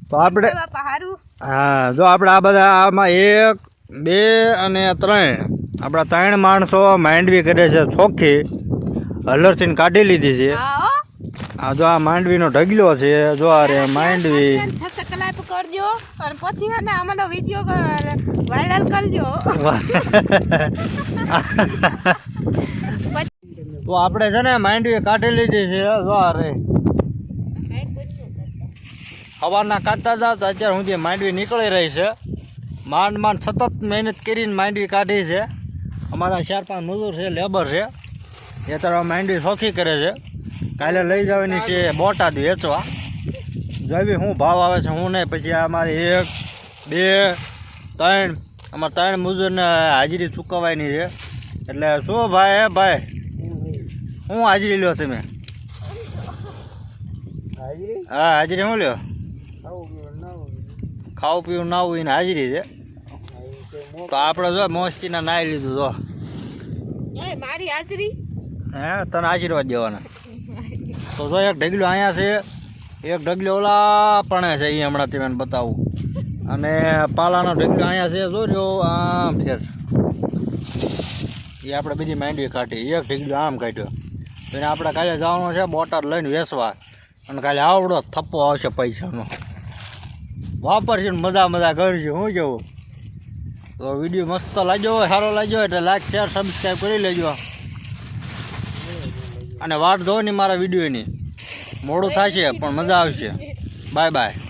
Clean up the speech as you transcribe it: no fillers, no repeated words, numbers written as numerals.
તો આપણે હા જો આપણે આ બધા આમાં 1 2 અને 3 આપણા 3 માણસો માંડવી કરે છે ચોખ્ખી હલરથી કાઢી લીધી છે આ જો આ માંડવીનો ઢગલો છે જો આ રે માંડવી સબસ્ક્રાઇબ કરજો અને પછી એને અમારો વિડિયો વાયરલ કરજો તો આપણે છે ને માંડવી કાઢી લીધી છે જો આ રે સવારના કાઢતા હતા તો અત્યાર સુધી માંડવી નીકળી રહી છે માંડ સતત મહેનત કરીને માંડવી કાઢી છે અમારા 4-5 મજૂર છે લેબર છે એ તરફ માંડવી ચોખ્ખી કરે છે કાલે લઈ જવાની છે બોટાદ વેચવા જોઈ શું ભાવ આવે છે હું નહીં પછી અમારે 1 2 3 અમારે 3 મજૂરને હાજરી ચૂકવવાની છે એટલે શું ભાઈ ભાઈ શું હાજરી લ્યો તમે હા હાજરી શું લ્યો ખાવું પીવું ના હોય એને હાજરી છે તો આપણે જો મોસ્તીના નાઈ લીધું જો મારી હાજરી હે તને આશીર્વાદ દેવાના તો જો એક ઢગલો અહીંયા છે એક ઢગલો ઓલા પણ છે એ હમણાં તમે બતાવું અને પાલાનો ઢગલો અહીંયા છે જો રહ્યો આમ ફેર એ આપણે બીજી માંડવી કાઢી એક ઢગલો આમ કાઢ્યો તો એને આપણે કાલે જવાનું છે બોટાદ લઈને વેચવા અને કાલે આવડો થપ્પો આવશે પૈસાનો વાપરશે ને મજા કરજો શું કેવું તો વિડીયો મસ્ત લાગ્યો હોય સારો લાગ્યો હોય એટલે લાઈક શેર સબસ્ક્રાઈબ કરી લેજો અને વાટ દો ને મારા વિડીયોની મોડું થશે પણ મજા આવશે બાય બાય